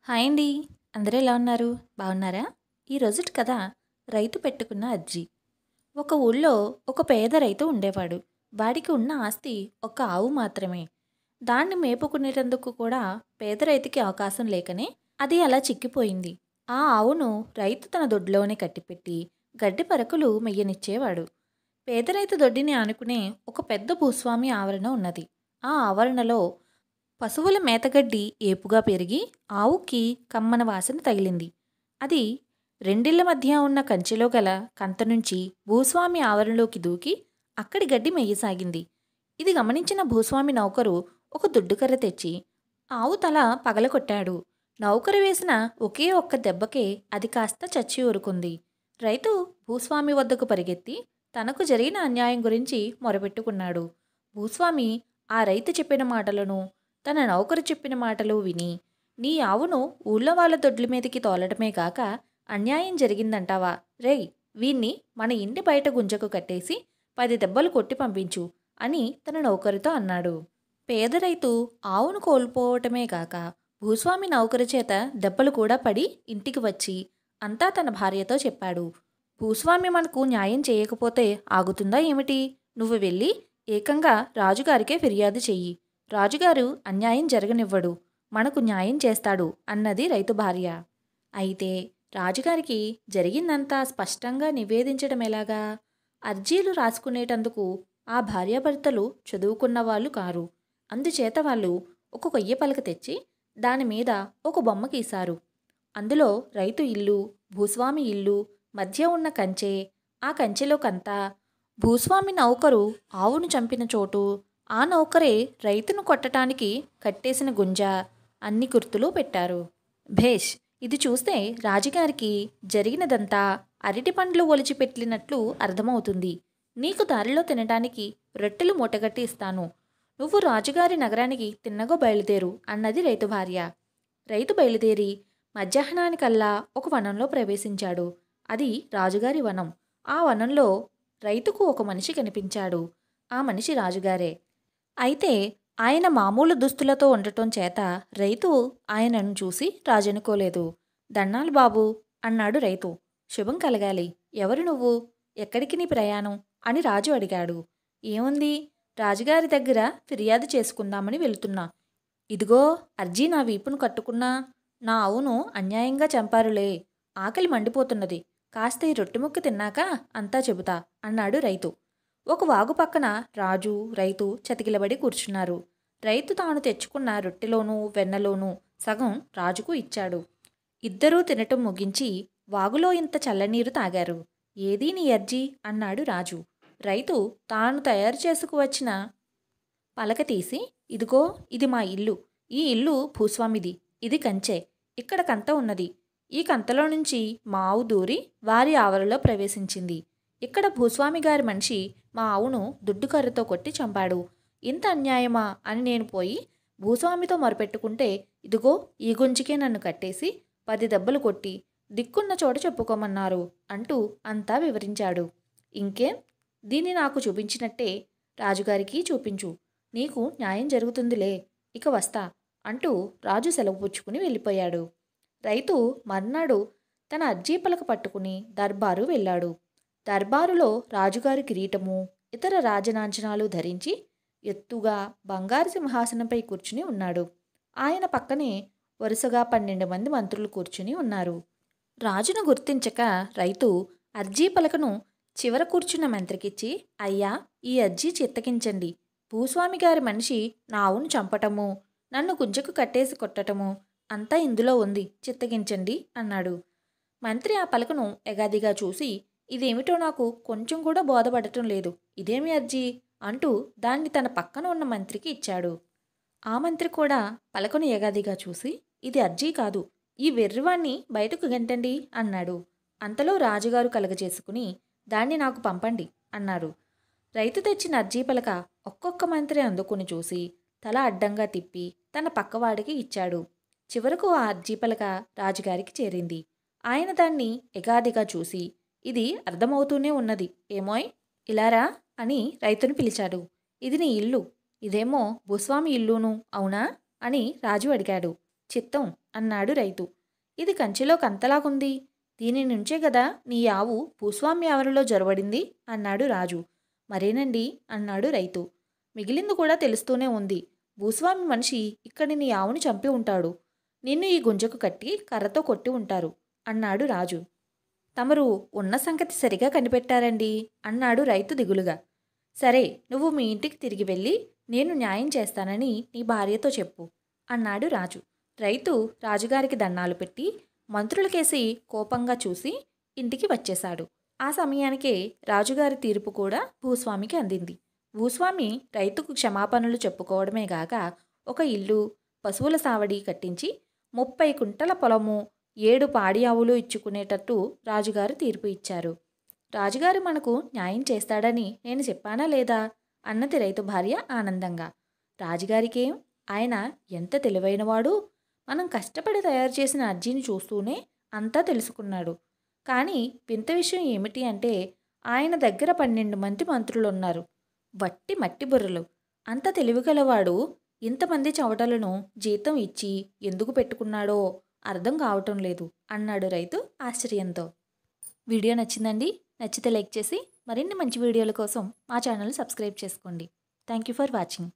Hi అండి. అందరూ ఎలా ఉన్నారు? బాగున్నారా? ఈ రోజుటి కథ రైతు పెట్టుకున్న అర్జీ. ఒక ఊళ్ళో ఒక పేద రైతు ఉండేవాడు. వాడికి ఉన్న ఆస్తి ఒక ఆవు మాత్రమే. దాన్ని మేపుకునేటందుకు కూడా పేద రైతుకి అవకాశం లేకనే అది అలా చిక్కిపోయింది. ఆ ఆవును రైతు తన దొడ్లోనే కట్టిపెట్టి గడ్డి పరకులు మెయ్యనిచ్చేవాడు. పేద రైతు దొడ్డిని ఆనుకునే ఒక పెద్ద భూస్వామి ఆవరణ ఉన్నది. ఆ ఆవరణలో పశువుల మేతగడ్డి ఏపుగా పెరిగి ఆవుకి కమ్మన వాసన తగిలింది. అది రెండిళ్ల మధ్య ఉన్న కంచెలో గల కంత నుంచి భూస్వామి ఆవరణలోకి దూకి అక్కడి గడ్డి మెయ్యసాగింది. ఇది గమనించిన భూస్వామి నౌకరు ఒక దుడ్డుకర్ర తెచ్చి ఆవు తల పగలకొట్టాడు. నౌకరు వేసిన ఒకే ఒక్క దెబ్బకే అది కాస్త చచ్చి ఊరుకుంది. రైతు భూస్వామి వద్దకు పరిగెత్తి తనకు జరిగిన అన్యాయం గురించి మొరపెట్టుకున్నాడు. భూస్వామి ఆ రైతు చెప్పిన మాటలను, తన నౌకరు చెప్పిన మాటలు విని, నీ ఆవును ఊళ్ళో వాళ్ళ దొడ్ల మీదకి తోలడమే గాక అన్యాయం జరిగిందంటావా? రేయ్, వీణ్ణి మన ఇంటి బయట గుంజకు కట్టేసి 10 దెబ్బలు కొట్టి పంపించు అని తన నౌకరుతో అన్నాడు. పేద రైతు ఆవును కోల్పోవటమే గాక భూస్వామి నౌకరు చేత దెబ్బలు కూడా పడి ఇంటికి వచ్చి అంతా తన భార్యతో చెప్పాడు. భూస్వామి మనకు న్యాయం చేయకపోతే ఆగుతుందా ఏమిటి? నువ్వు వెళ్ళి ఏకంగా రాజుగారికే ఫిర్యాదు చెయ్యి. రాజుగారు అన్యాయం జరగనివ్వడు, మనకు న్యాయం చేస్తాడు అన్నది రైతు భార్య. అయితే రాజుగారికి జరిగిందంతా స్పష్టంగా నివేదించడం ఎలాగా? అర్జీలు రాసుకునేటందుకు ఆ భార్యాభర్తలు చదువుకున్న వాళ్ళు కారు. అందుచేత వాళ్ళు ఒక కొయ్య పలక తెచ్చి దానిమీద ఒక బొమ్మ గీశారు. అందులో రైతు ఇల్లు, భూస్వామి ఇల్లు, మధ్య ఉన్న కంచె, ఆ కంచెలో కంత, భూస్వామి నౌకరు ఆవును చంపిన చోటు, ఆ నౌకరే రైతును కొట్టడానికి కట్టేసిన గుంజ, అన్ని గుర్తులు పెట్టారు. భేష్! ఇది చూస్తే రాజుగారికి జరిగినదంతా అరటి పండ్లు ఒలిచిపెట్టినట్లు అర్థమవుతుంది. నీకు దారిలో తినడానికి రొట్టెలు మూటగట్టి ఇస్తాను. నువ్వు రాజుగారి నగరానికి తిన్నగో బయలుదేరు అన్నది రైతు భార్య. రైతు బయలుదేరి మధ్యాహ్నానికల్లా ఒక వనంలో ప్రవేశించాడు. అది రాజుగారి వనం. ఆ వనంలో రైతుకు ఒక మనిషి కనిపించాడు. ఆ మనిషి రాజుగారే. అయితే ఆయన మామూలు దుస్తులతో ఉండటం చేత రైతు ఆయనను చూసి రాజనుకోలేదు. దన్నాలు బాబు అన్నాడు రైతు. శుభం కలగాలి. ఎవరు నువ్వు? ఎక్కడికి నీ ప్రయాణం అని రాజు అడిగాడు. ఏముంది, రాజుగారి దగ్గర ఫిర్యాదు చేసుకుందామని వెళుతున్నా. ఇదిగో అర్జీ నా వీపును కట్టుకున్నా. నా ఆవును అన్యాయంగా చంపారులే. ఆకలి మండిపోతున్నది. కాస్త ఈ రొట్టె ముక్క తిన్నాక అంతా చెబుతా అన్నాడు రైతు. ఒక వాగు పక్కన రాజు, రైతు చతికిలబడి కూర్చున్నారు. రైతు తాను తెచ్చుకున్న రొట్టెలోనూ వెన్నలోనూ సగం రాజుకు ఇచ్చాడు. ఇద్దరూ తినటం ముగించి వాగులో ఇంత చల్లనీరు తాగారు. ఏదీ నీ అర్జీ అన్నాడు రాజు. రైతు తాను తయారు చేసుకువచ్చిన పలక తీసి, ఇదిగో ఇది మా ఇల్లు. ఈ ఇల్లు భూస్వామిది. ఇది కంచె. ఇక్కడ కంత ఉన్నది. ఈ కంతలో నుంచి మా ఆవు దూరి వారి ఆవరణలో ప్రవేశించింది. ఇక్కడ భూస్వామి గారి మనిషి మా ఆవును దుడ్డుకర్రతో కొట్టి చంపాడు. ఇంత అన్యాయమా అని నేను పోయి భూస్వామితో మొరపెట్టుకుంటే ఇదిగో ఈ గుంజికే నన్ను కట్టేసి 10 దెబ్బలు కొట్టి దిక్కున్న చోట చెప్పుకోమన్నారు అంటూ అంతా వివరించాడు. ఇంకేం, దీన్ని నాకు చూపించినట్టే రాజుగారికి చూపించు. నీకు న్యాయం జరుగుతుందిలే. ఇక వస్తా అంటూ రాజు సెలవు పుచ్చుకుని వెళ్ళిపోయాడు. రైతు మర్నాడు తన అర్జీ పలక పట్టుకుని దర్బారు వెళ్ళాడు. దర్బారులో రాజుగారి కిరీటము, ఇతర రాజనాంచనాలు ధరించి ఎత్తుగా బంగారు సింహాసనంపై కూర్చుని ఉన్నాడు. ఆయన పక్కనే వరుసగా 12 మంది మంత్రులు కూర్చుని ఉన్నారు. రాజును గుర్తించక రైతు అర్జీ పలకను చివర కూర్చున్న మంత్రికిచ్చి, అయ్యా, ఈ అర్జీ చిత్తగించండి. భూస్వామి గారి మనిషి నా ఆవును చంపటము, నన్ను గుంజకు కట్టేసి కొట్టటము అంతా ఇందులో ఉంది, చిత్తగించండి అన్నాడు. మంత్రి ఆ పలకను ఎగాదిగా చూసి, ఇదేమిటో నాకు కొంచెం కూడా బోధపడటం లేదు. ఇదేమి అర్జీ అంటూ దాన్ని తన పక్కన ఉన్న మంత్రికి ఇచ్చాడు. ఆ మంత్రి కూడా పలకను ఎగాదిగా చూసి, ఇది అర్జీ కాదు, ఈ వెర్రివాణ్ణి బయటకు గంటండి అన్నాడు. అంతలో రాజుగారు కలగజేసుకుని, దాన్ని నాకు పంపండి అన్నారు. రైతు తెచ్చిన అర్జీ పలక ఒక్కొక్క మంత్రి అందుకుని చూసి తల అడ్డంగా తిప్పి తన పక్కవాడికి ఇచ్చాడు. చివరకు ఆ అర్జీ పలక రాజుగారికి చేరింది. ఆయన దాన్ని ఎగాదిగా చూసి, ఇది అర్థమవుతూనే ఉన్నది, ఏమోయ్ ఇలారా అని రైతును పిలిచాడు. ఇది నీ ఇల్లు, ఇదేమో భూస్వామి ఇల్లును, అవునా అని రాజు అడిగాడు. చిత్తం అన్నాడు రైతు. ఇది కంచిలో కంతలాగుంది. దీని నుంచే గదా నీ ఆవు భూస్వామి ఆవరణలో జొరబడింది అన్నాడు రాజు. మరేనండి అన్నాడు రైతు. మిగిలింది కూడా తెలుస్తూనే ఉంది. భూస్వామి మనిషి ఇక్కడి నీ ఆవుని చంపి ఉంటాడు. నిన్ను ఈ గుంజకు కట్టి కర్రతో కొట్టి ఉంటారు అన్నాడు రాజు. తమరు ఉన్న సంగతి సరిగా కనిపెట్టారండి అన్నాడు రైతు దిగులుగా. సరే, నువ్వు మీ ఇంటికి తిరిగి వెళ్ళి నేను న్యాయం చేస్తానని నీ భార్యతో చెప్పు అన్నాడు రాజు. రైతు రాజుగారికి దండాలు పెట్టి మంత్రులకేసి కోపంగా చూసి ఇంటికి వచ్చేశాడు. ఆ సమయానికే రాజుగారి తీర్పు కూడా భూస్వామికి అందింది. భూస్వామి రైతుకు క్షమాపణలు చెప్పుకోవడమే గాక ఒక ఇల్లు, పశువుల సావడి కట్టించి 30 కుంటల పొలము, 7 పాడి ఆవులు ఇచ్చుకునేటట్టు రాజుగారు తీర్పు ఇచ్చారు. రాజుగారు మనకు న్యాయం చేస్తాడని నేను చెప్పానా లేదా అన్నది రైతు భార్య ఆనందంగా. రాజుగారికేం, ఆయన ఎంత తెలివైనవాడు. మనం కష్టపడి తయారు చేసిన అర్జీని చూస్తూనే అంతా తెలుసుకున్నాడు. కానీ వింత విషయం ఏమిటి అంటే ఆయన దగ్గర 12 మంది మంత్రులున్నారు. వట్టి మట్టి బుర్రలు. అంత తెలివిగలవాడు ఇంతమంది చవటలను జీతం ఇచ్చి ఎందుకు పెట్టుకున్నాడో అర్థం కావటం లేదు అన్నాడు రైతు ఆశ్చర్యంతో. వీడియో నచ్చిందండి? నచ్చితే లైక్ చేసి మరిన్ని మంచి వీడియోల కోసం మా ఛానల్ సబ్స్క్రైబ్ చేసుకోండి. Thank you for watching.